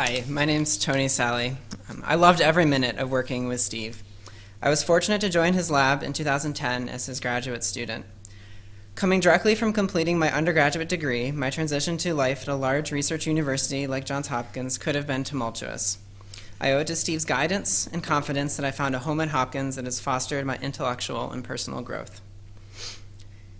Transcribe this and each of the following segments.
Hi, my name's Tony Sally. I loved every minute of working with Steve. I was fortunate to join his lab in 2010 as his graduate student. Coming directly from completing my undergraduate degree, my transition to life at a large research university like Johns Hopkins could have been tumultuous. I owe it to Steve's guidance and confidence that I found a home at Hopkins that has fostered my intellectual and personal growth.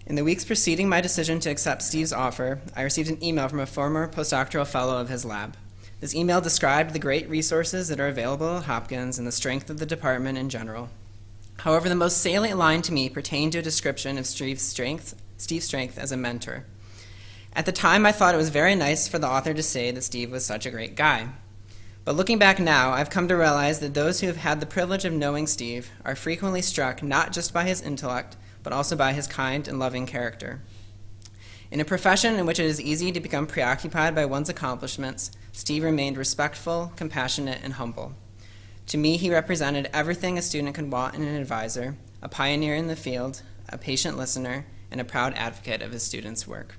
In the weeks preceding my decision to accept Steve's offer, I received an email from a former postdoctoral fellow of his lab. This email described the great resources that are available at Hopkins and the strength of the department in general. However, the most salient line to me pertained to a description of Steve's strength as a mentor. At the time, I thought it was very nice for the author to say that Steve was such a great guy. But looking back now, I've come to realize that those who have had the privilege of knowing Steve are frequently struck not just by his intellect, but also by his kind and loving character. In a profession in which it is easy to become preoccupied by one's accomplishments, Steve remained respectful, compassionate, and humble. To me, he represented everything a student could want in an advisor, a pioneer in the field, a patient listener, and a proud advocate of his students' work.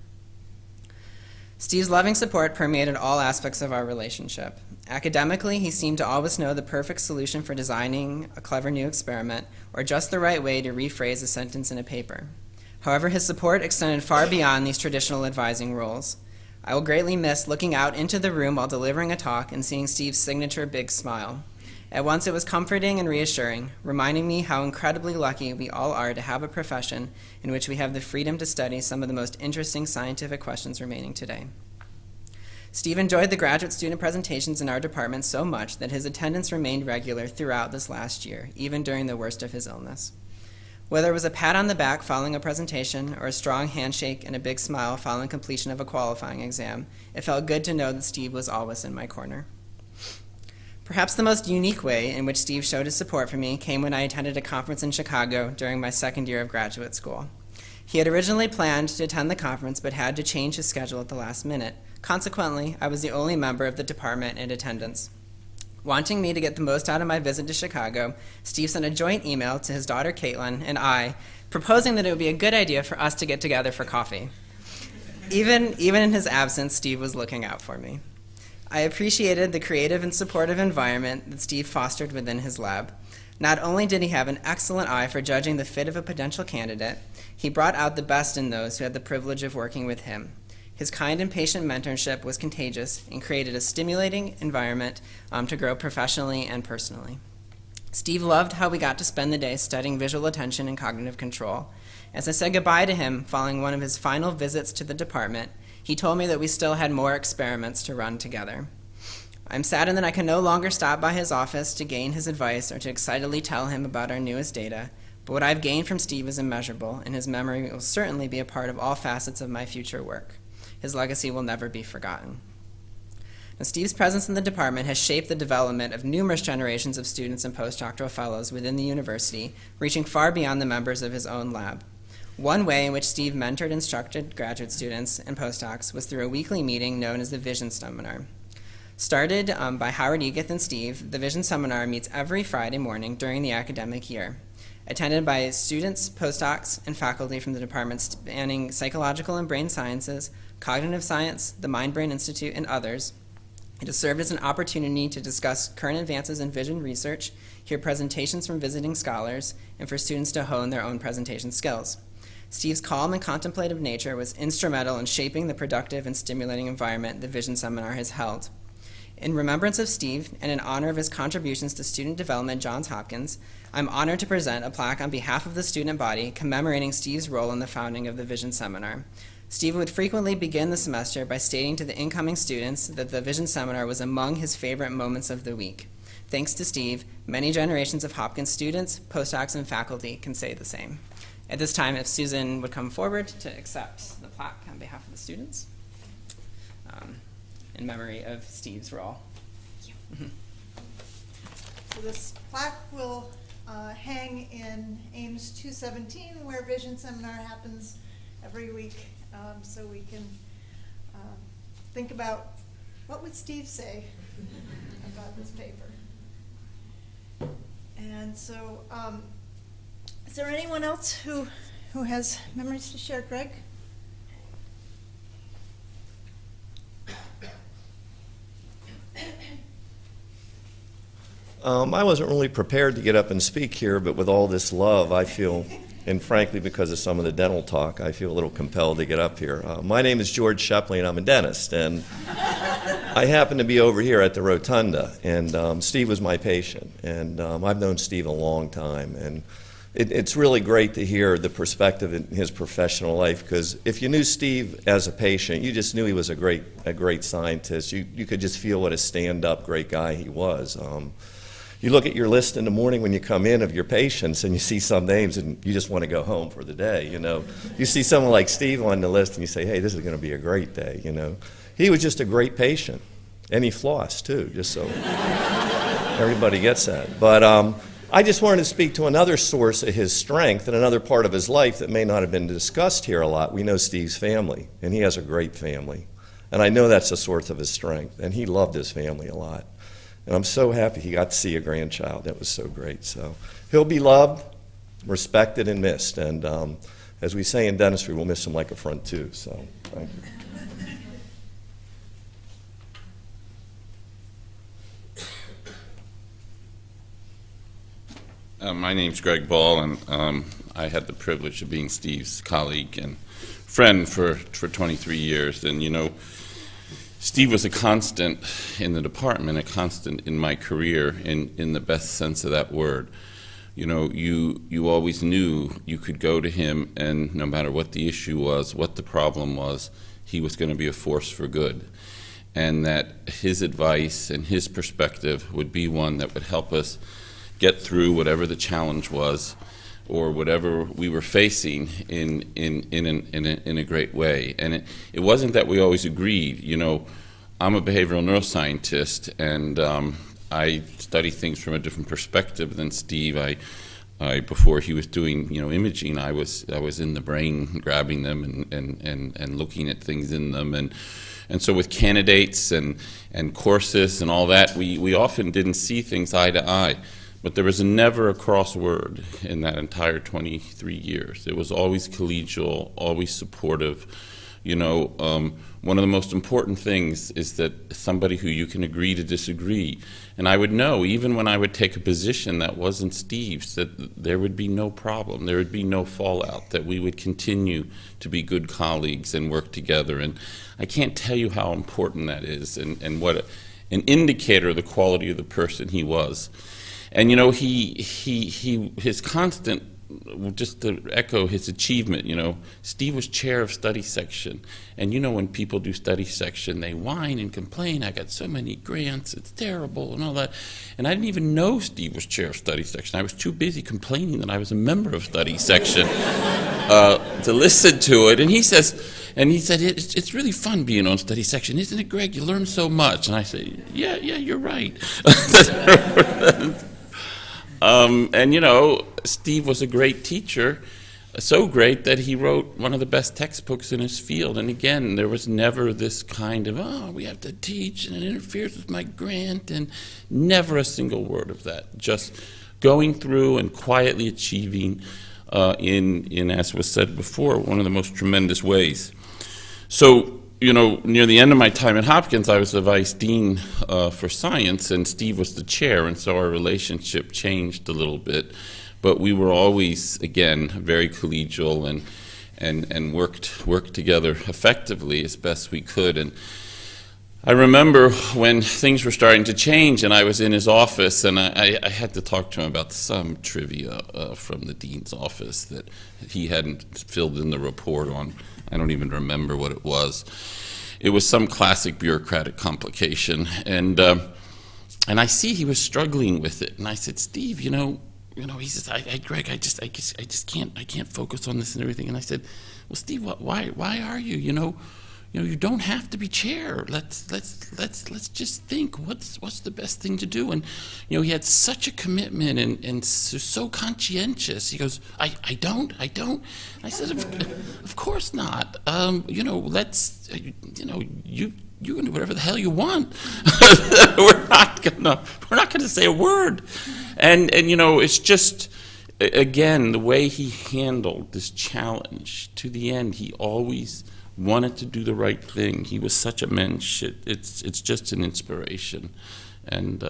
Steve's loving support permeated all aspects of our relationship. Academically, he seemed to always know the perfect solution for designing a clever new experiment, or just the right way to rephrase a sentence in a paper. However, his support extended far beyond these traditional advising roles. I will greatly miss looking out into the room while delivering a talk and seeing Steve's signature big smile. At once it was comforting and reassuring, reminding me how incredibly lucky we all are to have a profession in which we have the freedom to study some of the most interesting scientific questions remaining today. Steve enjoyed the graduate student presentations in our department so much that his attendance remained regular throughout this last year, even during the worst of his illness. Whether it was a pat on the back following a presentation or a strong handshake and a big smile following completion of a qualifying exam, it felt good to know that Steve was always in my corner. Perhaps the most unique way in which Steve showed his support for me came when I attended a conference in Chicago during my second year of graduate school. He had originally planned to attend the conference but had to change his schedule at the last minute. Consequently, I was the only member of the department in attendance. Wanting me to get the most out of my visit to Chicago, Steve sent a joint email to his daughter Caitlin and I, proposing that it would be a good idea for us to get together for coffee. Even in his absence, Steve was looking out for me. I appreciated the creative and supportive environment that Steve fostered within his lab. Not only did he have an excellent eye for judging the fit of a potential candidate, he brought out the best in those who had the privilege of working with him. His kind and patient mentorship was contagious and created a stimulating environment to grow professionally and personally. Steve loved how we got to spend the day studying visual attention and cognitive control. As I said goodbye to him following one of his final visits to the department, he told me that we still had more experiments to run together. I'm saddened that I can no longer stop by his office to gain his advice or to excitedly tell him about our newest data, but what I've gained from Steve is immeasurable, and his memory will certainly be a part of all facets of my future work. His legacy will never be forgotten. Now, Steve's presence in the department has shaped the development of numerous generations of students and postdoctoral fellows within the university, reaching far beyond the members of his own lab. One way in which Steve mentored and instructed graduate students and postdocs was through a weekly meeting known as the Vision Seminar. Started by Howard Egeth and Steve, the Vision Seminar meets every Friday morning during the academic year. Attended by students, postdocs, and faculty from the departments spanning psychological and brain sciences, cognitive science, the Mind-Brain Institute, and others, it has served as an opportunity to discuss current advances in vision research, hear presentations from visiting scholars, and for students to hone their own presentation skills. Steve's calm and contemplative nature was instrumental in shaping the productive and stimulating environment the Vision Seminar has held. In remembrance of Steve and in honor of his contributions to student development at Johns Hopkins, I'm honored to present a plaque on behalf of the student body commemorating Steve's role in the founding of the Vision Seminar. Steve would frequently begin the semester by stating to the incoming students that the Vision Seminar was among his favorite moments of the week. Thanks to Steve, many generations of Hopkins students, postdocs, and faculty can say the same. At this time, if Susan would come forward to accept the plaque on behalf of the students in memory of Steve's role. Thank you. So this plaque will hang in Ames 217, where Vision Seminar happens every week, so we can think about what would Steve say about this paper. And so, is there anyone else who has memories to share? Greg? I wasn't really prepared to get up and speak here, but with all this love, I feel, and frankly because of some of the dental talk, I feel a little compelled to get up here. My name is George Shepley, and I'm a dentist, and I happen to be over here at the Rotunda, and Steve was my patient, and I've known Steve a long time, and it's really great to hear the perspective in his professional life, because if you knew Steve as a patient, you just knew he was a great scientist. You could just feel what a stand-up great guy he was. You look at your list in the morning when you come in of your patients, and you see some names, and you just want to go home for the day. You see someone like Steve on the list, and you say, "Hey, this is going to be a great day." He was just a great patient, and he flossed too, just so everybody gets that. But I just wanted to speak to another source of his strength and another part of his life that may not have been discussed here a lot. We know Steve's family, and he has a great family. And I know that's a source of his strength, and he loved his family a lot. And I'm so happy he got to see a grandchild. That was so great. So he'll be loved, respected, and missed. And as we say in dentistry, we'll miss him like a front tooth. So thank you. My name's Greg Ball, and I had the privilege of being Steve's colleague and friend for 23 years. And Steve was a constant in the department, a constant in my career, in the best sense of that word. You always knew you could go to him, and no matter what the issue was, what the problem was, he was going to be a force for good. And that his advice and his perspective would be one that would help us get through whatever the challenge was or whatever we were facing in a great way. And it wasn't that we always agreed. I'm a behavioral neuroscientist, and I study things from a different perspective than Steve. I before he was doing imaging, I was in the brain grabbing them and looking at things in them, and so with candidates and courses and all that, we often didn't see things eye to eye. But there was never a cross word in that entire 23 years. It was always collegial, always supportive. One of the most important things is that somebody who you can agree to disagree. And I would know, even when I would take a position that wasn't Steve's, that there would be no problem, there would be no fallout, that we would continue to be good colleagues and work together. And I can't tell you how important that is and what an indicator of the quality of the person he was. And his constant, just to echo his achievement, Steve was chair of study section. And when people do study section, they whine and complain, I got so many grants, it's terrible, and all that. And I didn't even know Steve was chair of study section. I was too busy complaining that I was a member of study section to listen to it. And he said, it's really fun being on study section, isn't it, Greg? You learn so much. And I say, yeah, you're right. Steve was a great teacher, so great that he wrote one of the best textbooks in his field. And again, there was never this kind of, we have to teach, and it interferes with my grant, and never a single word of that. Just going through and quietly achieving in, as was said before, one of the most tremendous ways. So, near the end of my time at Hopkins, I was the vice dean for science, and Steve was the chair, and so our relationship changed a little bit. But we were always, again, very collegial and worked together effectively as best we could. And I remember when things were starting to change, and I was in his office, and I had to talk to him about some trivia from the dean's office that he hadn't filled in the report on. I don't even remember what it was. It was some classic bureaucratic complication, and I see he was struggling with it. And I said, Steve, he says, Greg, I just can't focus on this and everything. And I said, well, Steve, why are you? You don't have to be chair. Let's just think what's the best thing to do. And he had such a commitment and so conscientious. He goes, I don't. I said, of course not. Let's you can do whatever the hell you want. We're not gonna say a word. And it's just, again, the way he handled this challenge to the end. He always wanted to do the right thing. He was such a mensch. It's just an inspiration. and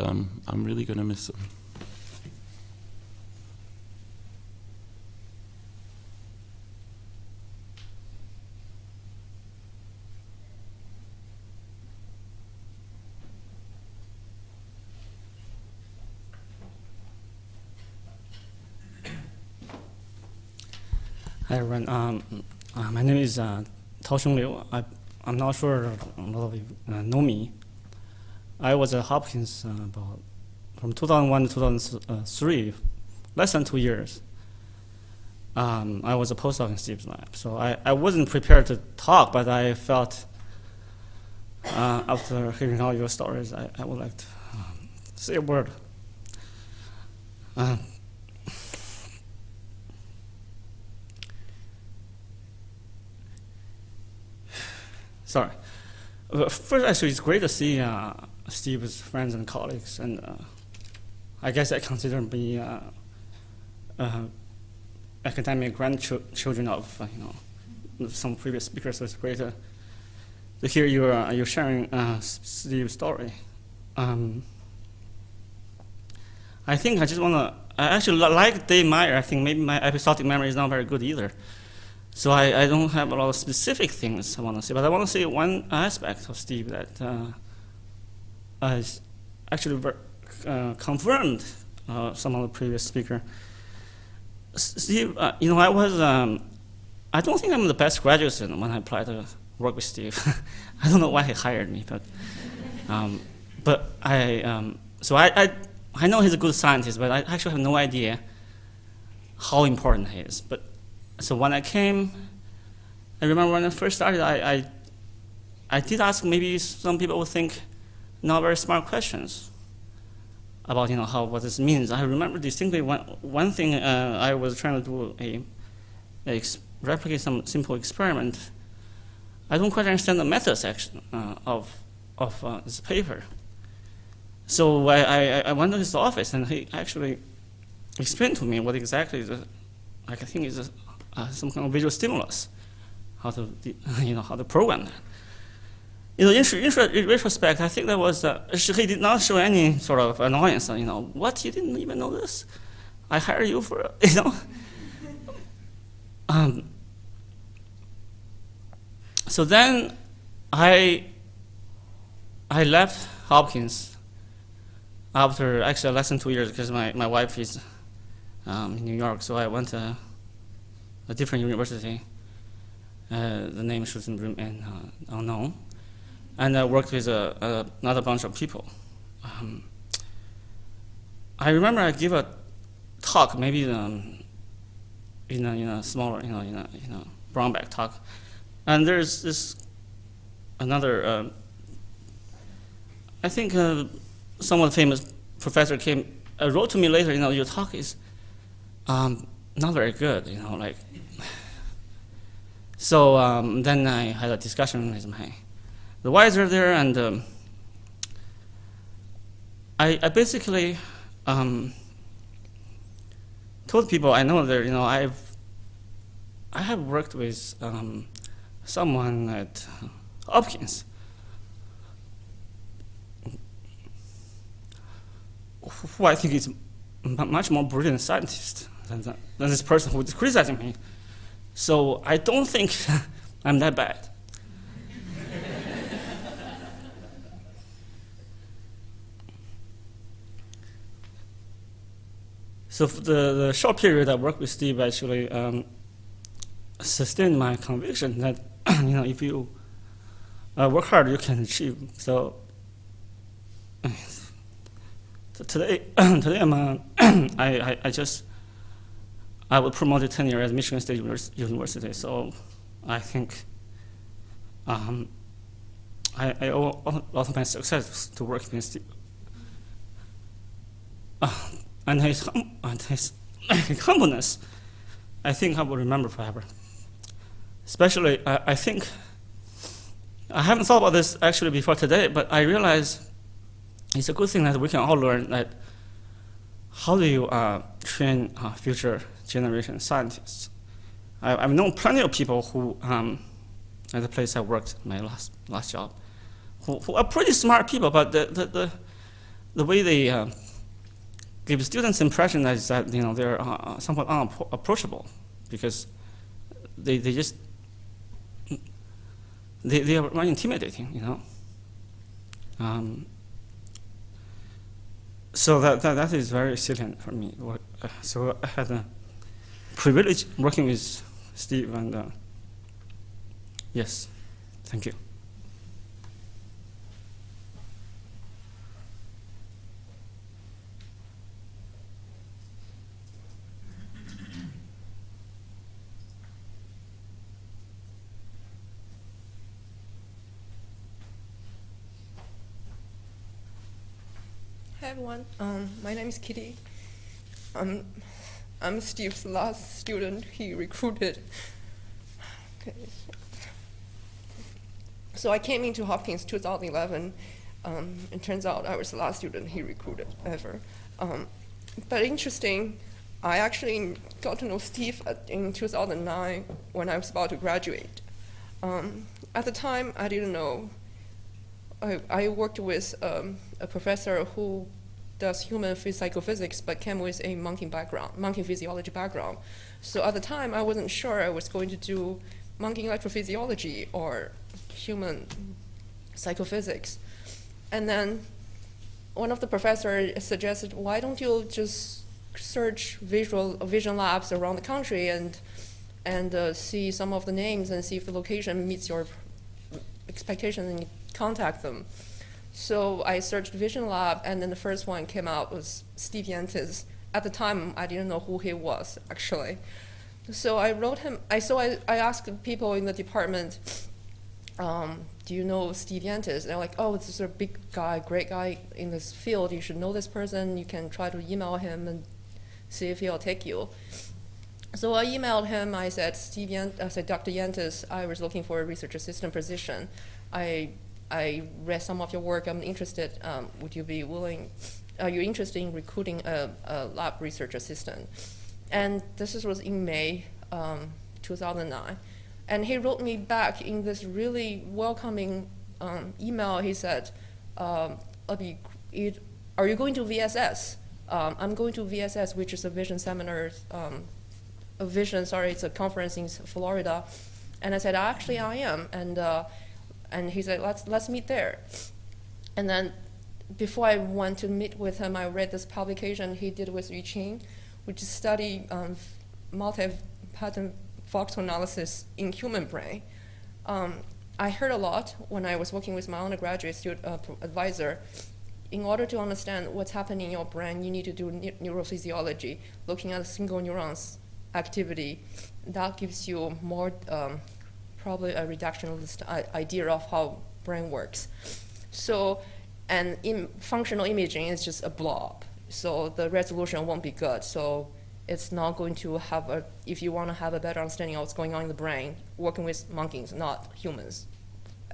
I'm really going to miss him. Hi everyone. My name is Taosheng Liu. I'm not sure a lot of you know me. I was at Hopkins about from 2001 to 2003, less than 2 years. I was a postdoc in Steve's lab, so I wasn't prepared to talk, but I felt after hearing all your stories, I would like to say a word. Sorry. First, actually, it's great to see Steve's friends and colleagues, and I guess I consider me academic grandchildren of some previous speakers. So it's great to hear you sharing Steve's story. I think I just want to. I actually like Dave Meyer. I think maybe my episodic memory is not very good either. So I don't have a lot of specific things I want to say, but I want to say one aspect of Steve that is actually confirmed some of the previous speaker. Steve, I was, I don't think I'm the best graduate student when I applied to work with Steve. I don't know why he hired me, but so I know he's a good scientist, but I actually have no idea how important he is. But so when I came, I remember when I first started, I did ask maybe some people would think not very smart questions about what this means. I remember distinctly one thing I was trying to do replicate some simple experiment. I don't quite understand the method section of this paper. So I went to his office and he actually explained to me what exactly I think is some kind of visual stimulus, how to program that. In retrospect, I think that was he did not show any sort of annoyance. What, you didn't even know this? I hired you for So then I left Hopkins after actually less than 2 years because my wife is in New York, so I went to a different university. The name shouldn't remain unknown. And I worked with another bunch of people. I remember I gave a talk, maybe in a smaller, in a brown bag talk. And there's this another, I think somewhat famous professor wrote to me later, your talk is not very good, So then I had a discussion with my advisor there, and I basically told people I know that I have worked with someone at Hopkins who I think is much more brilliant scientist than this person who is criticizing me. So I don't think I'm that bad. So for the short period I worked with Steve actually sustained my conviction that if you work hard, you can achieve. So today I'm I was promoted tenure at Michigan State University. So I think I owe a lot of my success to working with Steve. And his humbleness, I think I will remember forever. Especially, I think, I haven't thought about this actually before today, but I realize it's a good thing that we can all learn that how do you train future generation scientists. I've known plenty of people who, at the place I worked, my last job, who are pretty smart people, but the the way they give students impression is that they're somewhat unapproachable because they just they are very intimidating, So that is very salient for me. So I had a privilege working with Steve, and yes, thank you. Hi everyone, my name is Kitty. I'm Steve's last student he recruited. Okay. So I came into Hopkins 2011. It turns out I was the last student he recruited ever. But interesting, I actually got to know Steve in 2009 when I was about to graduate. At the time, I didn't know. I worked with a professor who does human psychophysics but came with a monkey physiology background. So at the time, I wasn't sure I was going to do monkey electrophysiology or human psychophysics. And then one of the professors suggested, why don't you just search vision labs around the country and see some of the names and see if the location meets your expectations and contact them. So I searched Vision Lab, and then the first one came out was Steve Yantis. At the time, I didn't know who he was, actually. So I wrote him, I asked people in the department, do you know Steve Yantis? And they're like, oh, this is a big guy, great guy in this field. You should know this person. You can try to email him and see if he'll take you. So I emailed him. I said, Dr. Yantis, I was looking for a research assistant position. I read some of your work. I'm interested. Would you be willing? Are you interested in recruiting a lab research assistant? And this was in May 2009. And he wrote me back in this really welcoming email. He said, are you going to VSS? I'm going to VSS, which is a vision seminar, it's a conference in Florida. And I said, actually, I am. And he said, let's meet there. And then before I went to meet with him, I read this publication he did with Yu Qing, which is study multi-pattern voxel analysis in human brain. I heard a lot when I was working with my undergraduate student advisor. In order to understand what's happening in your brain, you need to do neurophysiology, looking at single neurons activity. That gives you more probably a reductionist idea of how brain works. So, and functional imaging is just a blob. So the resolution won't be good. So it's not going to have if you want to have a better understanding of what's going on in the brain, working with monkeys, not humans.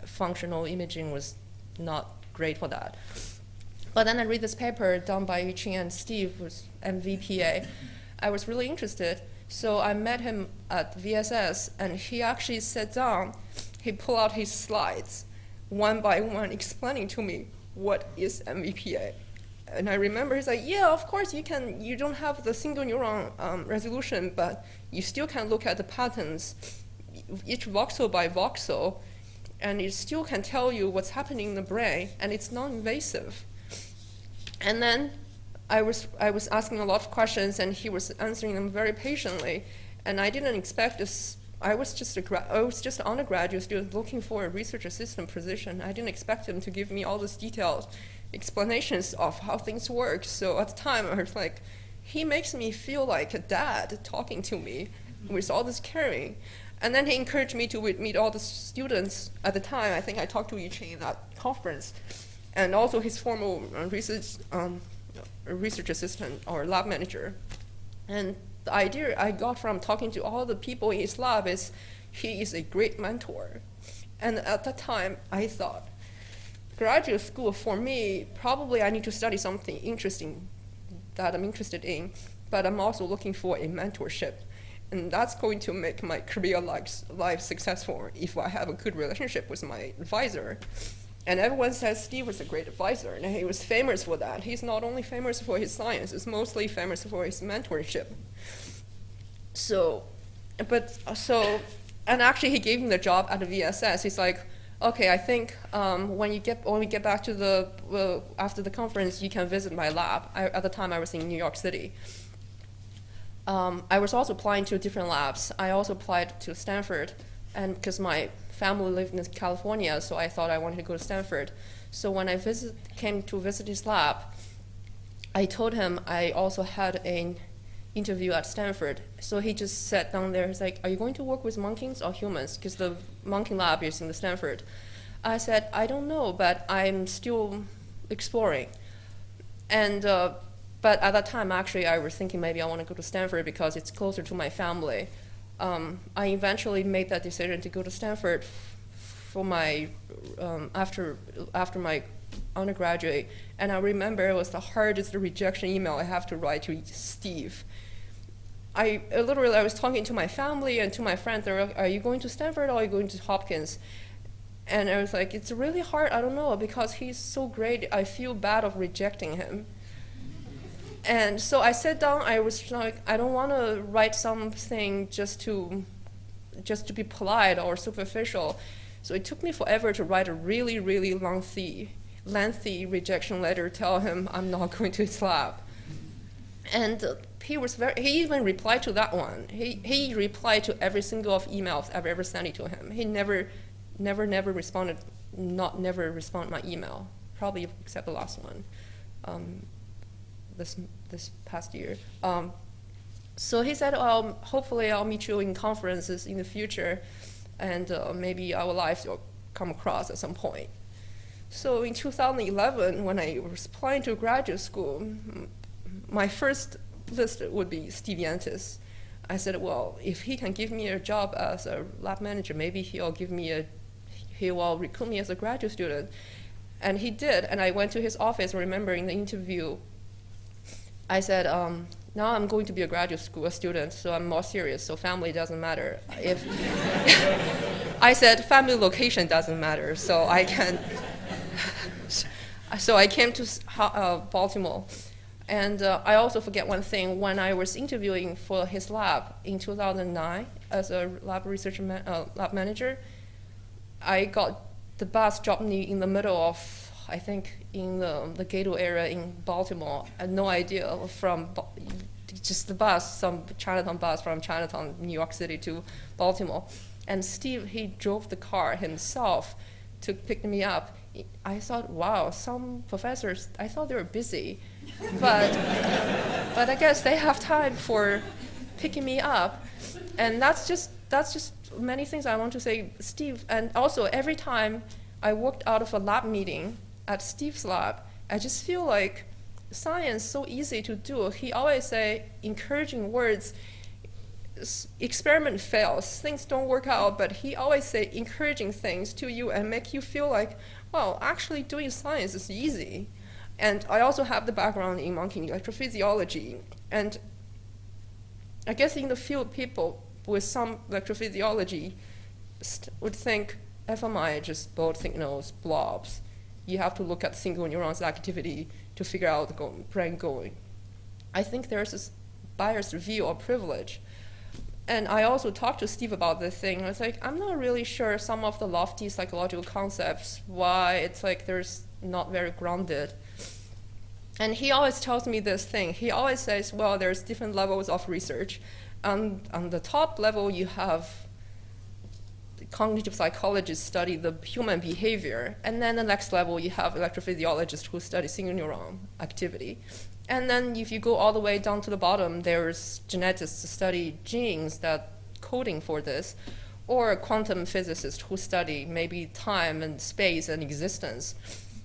Functional imaging was not great for that. But then I read this paper done by Yu Qing and Steve with MVPA. I was really interested. So I met him at VSS, and he actually sat down, he pulled out his slides, one by one, explaining to me what is MVPA. And I remember he's like, yeah, of course you don't have the single neuron resolution, but you still can look at the patterns, each voxel by voxel, and it still can tell you what's happening in the brain, and it's non-invasive. And then I was asking a lot of questions, and he was answering them very patiently. And I didn't expect this. I was just an undergraduate student looking for a research assistant position. I didn't expect him to give me all these detailed explanations of how things work. So at the time, I was like, he makes me feel like a dad talking to me with all this caring. And then he encouraged me to meet all the students at the time. I think I talked to Yu Qing in that conference, and also his former research assistant or lab manager. And the idea I got from talking to all the people in his lab is he is a great mentor. And at that time, I thought, graduate school for me, probably I need to study something interesting that I'm interested in, but I'm also looking for a mentorship. And that's going to make my career life successful if I have a good relationship with my advisor. And everyone says Steve was a great advisor, and he was famous for that. He's not only famous for his science, he's mostly famous for his mentorship. And actually he gave him the job at the VSS. He's like, okay, I think when we get back to after the conference, you can visit my lab. At the time I was in New York City. I was also applying to different labs. I also applied to Stanford, and because my family lived in California, so I thought I wanted to go to Stanford. So when I came to visit his lab, I told him I also had an interview at Stanford. So he just sat down there. He's like, are you going to work with monkeys or humans? Because the monkey lab is in the Stanford. I said, I don't know, but I'm still exploring. And but at that time, actually, I was thinking maybe I want to go to Stanford because it's closer to my family. I eventually made that decision to go to Stanford for my after my undergraduate, and I remember it was the hardest rejection email I have to write to Steve. I was talking to my family and to my friends. They were like, are you going to Stanford or are you going to Hopkins? And I was like, it's really hard. I don't know, because he's so great. I feel bad of rejecting him. And so I sat down. I was like, I don't want to write something just to be polite or superficial. So it took me forever to write a really, really lengthy rejection letter, tell him I'm not going to his lab. And he even replied to that one. He replied to every single of emails I've ever sent it to him. He never responded, never responded my email, probably except the last one, this past year. So he said, hopefully I'll meet you in conferences in the future, and maybe our lives will come across at some point. So in 2011, when I was applying to graduate school, my first list would be Steve Yantis. I said, well, if he can give me a job as a lab manager, maybe he will recruit me as a graduate student. And he did, and I went to his office, remembering the interview. I said, now I'm going to be a graduate school student, so I'm more serious, so family doesn't matter. I said, family location doesn't matter, so I can. So I came to Baltimore. And I also forget one thing. When I was interviewing for his lab in 2009 as a lab research lab manager, I got the bus dropped me in the middle of, I think, in the Gateway area in Baltimore. I had no idea just the bus, some Chinatown bus from Chinatown, New York City to Baltimore. And Steve, he drove the car himself to pick me up. I thought, wow, some professors, I thought they were busy, but I guess they have time for picking me up. And that's just many things I want to say, Steve. And also, every time I walked out of a lab meeting at Steve's lab, I just feel like science is so easy to do. He always say encouraging words. Experiment fails, things don't work out, but he always say encouraging things to you and make you feel like, well, actually doing science is easy. And I also have the background in monkey electrophysiology, and I guess in the field, people with some electrophysiology would think fMRI just both signals, blobs. You have to look at single neurons activity to figure out the brain going. I think there's this biased view or privilege. And I also talked to Steve about this thing. I was like, I'm not really sure some of the lofty psychological concepts, why it's like there's not very grounded. And he always tells me this thing. He always says, well, there's different levels of research. On the top level, you have cognitive psychologists study the human behavior. And then the next level, you have electrophysiologists who study single neuron activity. And then if you go all the way down to the bottom, there's geneticists to study genes that coding for this, or quantum physicists who study maybe time and space and existence.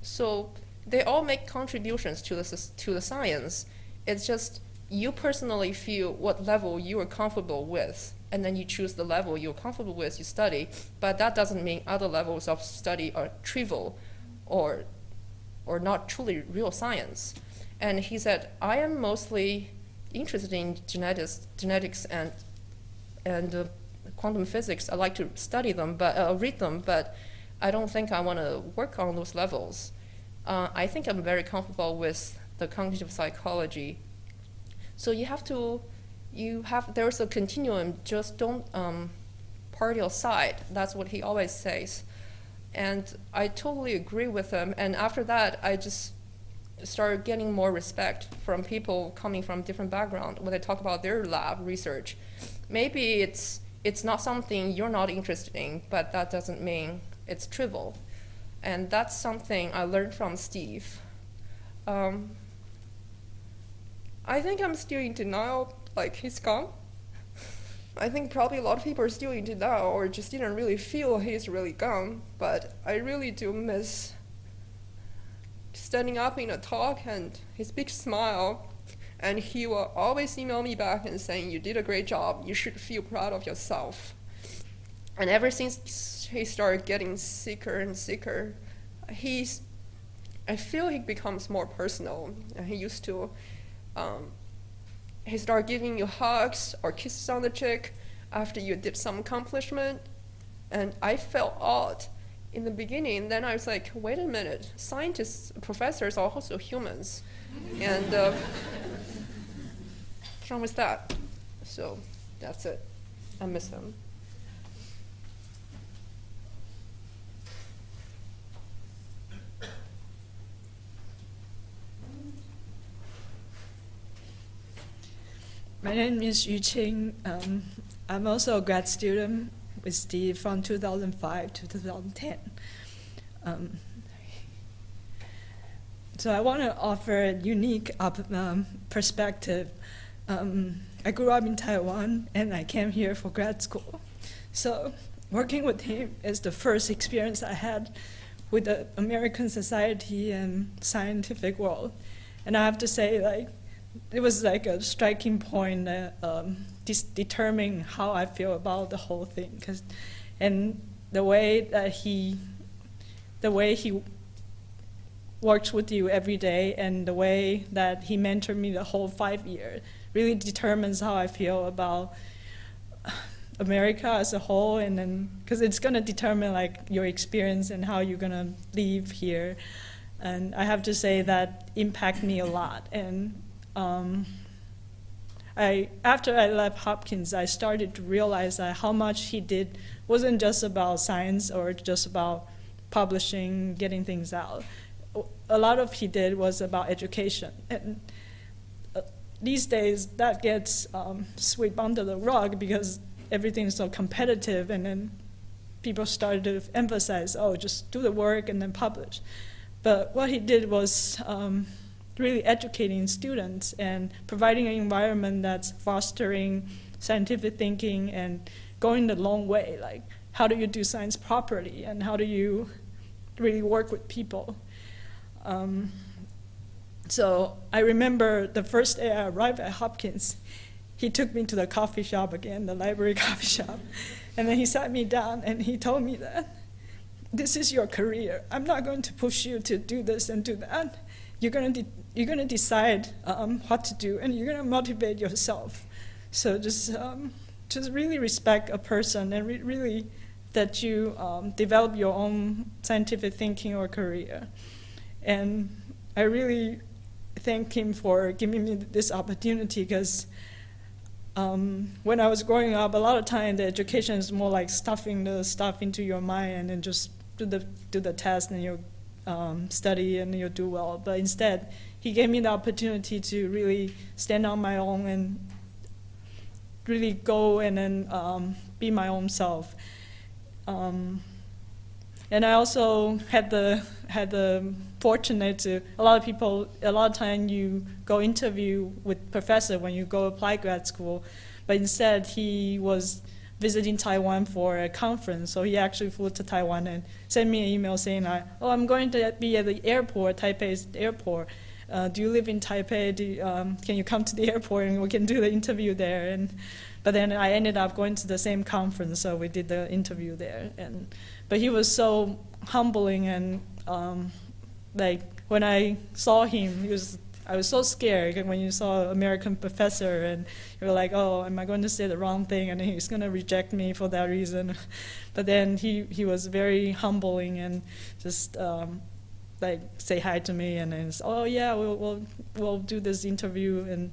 So they all make contributions to the science. It's just you personally feel what level you are comfortable with, and then you choose the level you're comfortable with, you study, but that doesn't mean other levels of study are trivial or not truly real science. And he said, I am mostly interested in genetics and quantum physics. I like to study them, but read them, but I don't think I want to work on those levels. I think I'm very comfortable with the cognitive psychology. So there's a continuum, just don't part your side. That's what he always says. And I totally agree with him. And after that, I just started getting more respect from people coming from different backgrounds when they talk about their lab research. Maybe it's not something you're not interested in, but that doesn't mean it's trivial. And that's something I learned from Steve. I think I'm still in denial, like he's gone. I think probably a lot of people are still in denial or just didn't really feel he's really gone, but I really do miss standing up in a talk and his big smile, and he will always email me back and saying, you did a great job, you should feel proud of yourself. And ever since he started getting sicker and sicker, I feel he becomes more personal. And he used to, he started giving you hugs or kisses on the cheek after you did some accomplishment. And I felt odd in the beginning. Then I was like, wait a minute, scientists, professors are also humans. And what's wrong with that? So that's it. I miss him. My name is Yu Qing. I'm also a grad student with Steve from 2005 to 2010. So I want to offer a unique perspective. I grew up in Taiwan and I came here for grad school. So working with him is the first experience I had with the American society and scientific world. And I have to say, it was like a striking point determining how I feel about the whole thing. And the way he works with you every day and the way that he mentored me the whole 5 years really determines how I feel about America as a whole, and then because it's going to determine your experience and how you're going to live here. And I have to say that impacted me a lot. And after I left Hopkins, I started to realize that how much he did wasn't just about science or just about publishing, getting things out. A lot of he did was about education. And these days, that gets swept under the rug because everything's so competitive, and then people started to emphasize, just do the work and then publish. But what he did was really educating students and providing an environment that's fostering scientific thinking and going the long way. Like, how do you do science properly, and how do you really work with people? So I remember the first day I arrived at Hopkins, he took me to the coffee shop again, the library coffee shop, and then he sat me down and he told me that this is your career. I'm not going to push you to do this and do that. You're going to decide what to do, and you're going to motivate yourself. So just really respect a person, and really that you develop your own scientific thinking or career. And I really thank him for giving me this opportunity, because when I was growing up, a lot of time the education is more like stuffing the stuff into your mind and then just do the test and you study and you do well. But instead, he gave me the opportunity to really stand on my own and really go and then be my own self. And I also had the fortunate to, a lot of time you go interview with professor when you go apply grad school, but instead he was visiting Taiwan for a conference, so he actually flew to Taiwan and sent me an email saying, I'm going to be at the airport, Taipei's airport. Do you live in Taipei? Can you come to the airport and we can do the interview there? But then I ended up going to the same conference, so we did the interview there. But he was so humbling, and when I saw him, I was so scared when you saw an American professor and you were like, oh, am I going to say the wrong thing and he's going to reject me for that reason? But then he was very humbling and just like say hi to me and then, oh yeah, we'll do this interview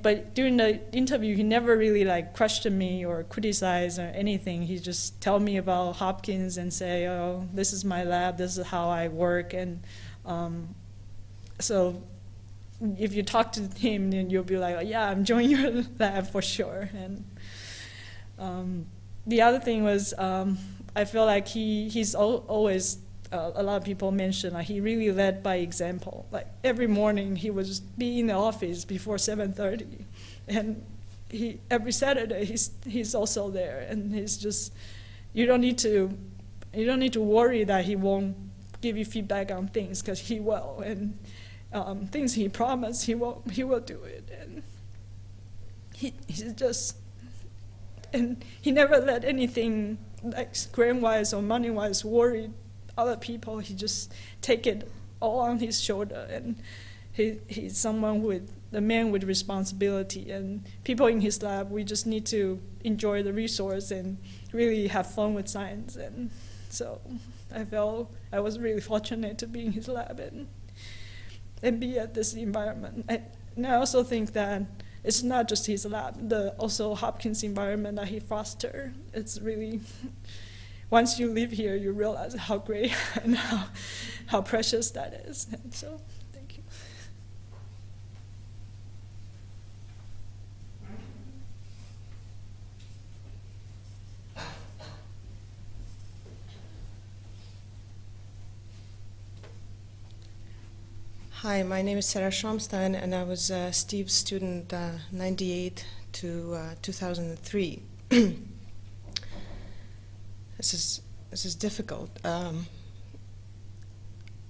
but during the interview, he never really like questioned me or criticized or anything. He just tell me about Hopkins and say, oh, this is my lab, this is how I work. And so if you talk to him, then you'll be like, oh, yeah, I'm joining your lab for sure. And the other thing was I feel like he's always, a lot of people mention, like he really led by example. Like every morning he would just be in the office before 7:30, and every Saturday he's also there, and he's just, you don't need to worry that he won't give you feedback on things, because he will, and things he promised he will do it, and he's just, and he never let anything like grant-wise or money-wise worry other people. He just take it all on his shoulder, and he's someone a man with responsibility, and people in his lab, we just need to enjoy the resource and really have fun with science. And so I felt I was really fortunate to be in his lab and be at this environment. And I also think that it's not just his lab, also Hopkins environment that he fostered. It's really, once you live here, you realize how great and how precious that is. And so, thank you. Hi, my name is Sarah Schomstein, and I was Steve's student 98 to 2003. This is difficult. When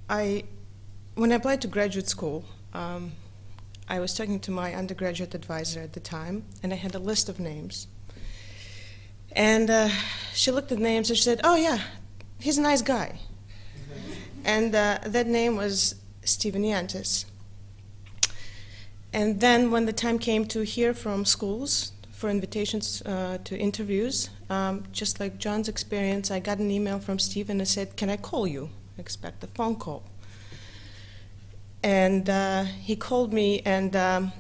I applied to graduate school, I was talking to my undergraduate advisor at the time, and I had a list of names. And she looked at names and she said, "Oh yeah, he's a nice guy." And that name was Stephen Yantis. And then when the time came to hear from schools for invitations to interviews, just like John's experience, I got an email from Steve and it said, "Can I call you?" Expect a phone call. And he called me, and I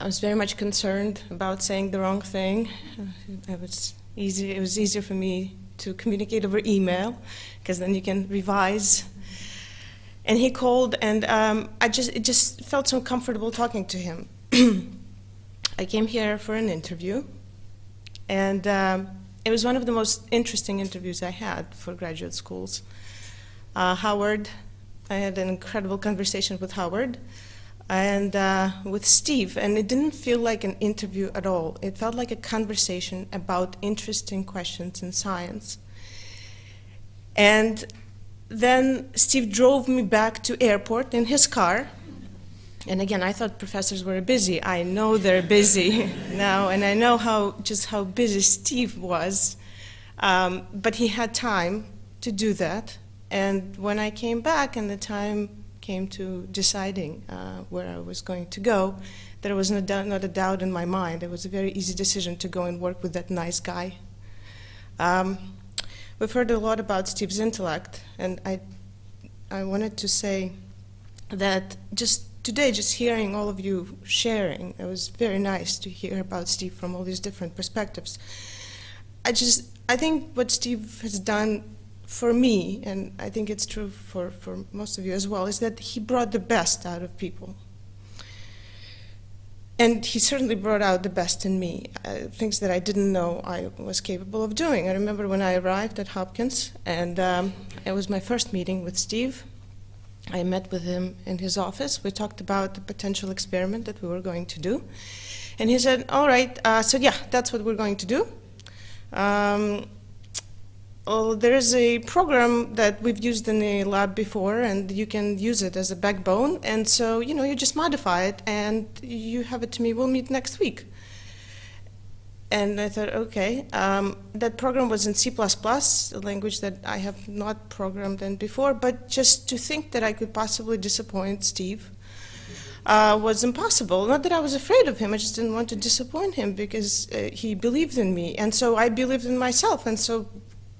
was very much concerned about saying the wrong thing. It was easier for me to communicate over email, because then you can revise. And he called, and it just felt so comfortable talking to him. I came here for an interview, and it was one of the most interesting interviews I had for graduate schools. Howard, I had an incredible conversation with Howard and with Steve, and it didn't feel like an interview at all. It felt like a conversation about interesting questions in science. And then Steve drove me back to airport in his car. And again, I thought professors were busy. I know they're busy now, and I know how busy Steve was. But he had time to do that. And when I came back and the time came to deciding where I was going to go, there was not a doubt in my mind. It was a very easy decision to go and work with that nice guy. We've heard a lot about Steve's intellect, and I wanted to say that today, just hearing all of you sharing, it was very nice to hear about Steve from all these different perspectives. I think what Steve has done for me, and I think it's true for most of you as well, is that he brought the best out of people. And he certainly brought out the best in me, things that I didn't know I was capable of doing. I remember when I arrived at Hopkins, and it was my first meeting with Steve. I met with him in his office. We talked about the potential experiment that we were going to do. And he said, "All right, so yeah, that's what we're going to do. Well, there is a program that we've used in the lab before, and you can use it as a backbone. And so, you just modify it, and you have it to me. We'll meet next week." And I thought, okay. That program was in C++, a language that I have not programmed in before. But just to think that I could possibly disappoint Steve was impossible. Not that I was afraid of him, I just didn't want to disappoint him because he believed in me. And so I believed in myself, and so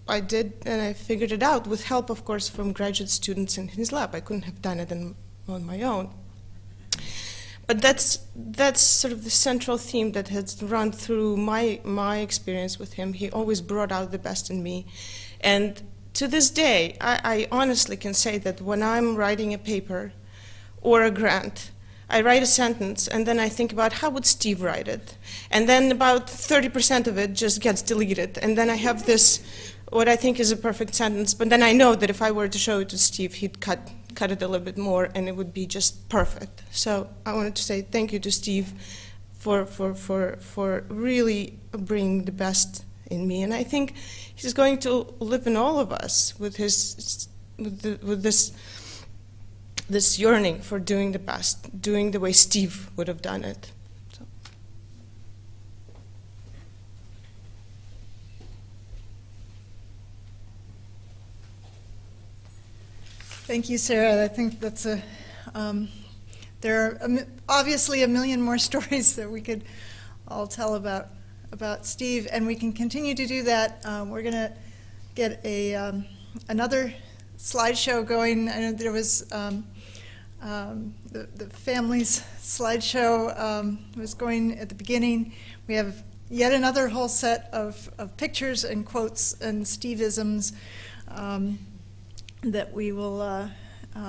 I did, and I figured it out with help, of course, from graduate students in his lab. I couldn't have done it on my own. But that's sort of the central theme that has run through my experience with him. He always brought out the best in me. And to this day, I honestly can say that when I'm writing a paper or a grant, I write a sentence, and then I think about how would Steve write it? And then about 30% of it just gets deleted. And then I have this, what I think is a perfect sentence, but then I know that if I were to show it to Steve, he'd cut it a little bit more, and it would be just perfect. So I wanted to say thank you to Steve for really bringing the best in me. And I think he's going to live in all of us with this yearning for doing the best, doing the way Steve would have done it. So. Thank you, Sarah. I think that's there are obviously a million more stories that we could all tell about Steve, and we can continue to do that. We're going to get another slideshow going. I know there was the family's slideshow was going at the beginning. We have yet another whole set of pictures and quotes and Steve-isms that we will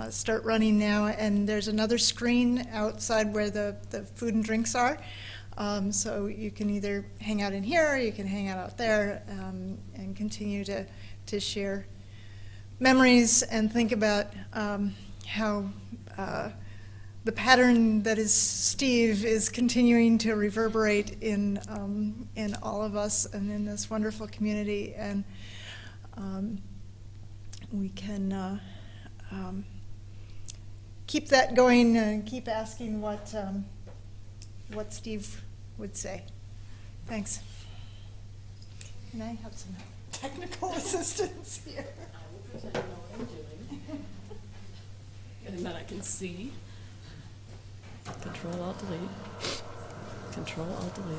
start running now. And there's another screen outside where the food and drinks are. So you can either hang out in here or you can hang out there and continue to share memories and think about how the pattern that is Steve is continuing to reverberate in all of us and in this wonderful community. And we can keep that going and keep asking what Steve would say. Thanks. Can I have some technical assistance here? I will pretend I know what I'm doing. And then I can see. Control Alt Delete. Control Alt Delete.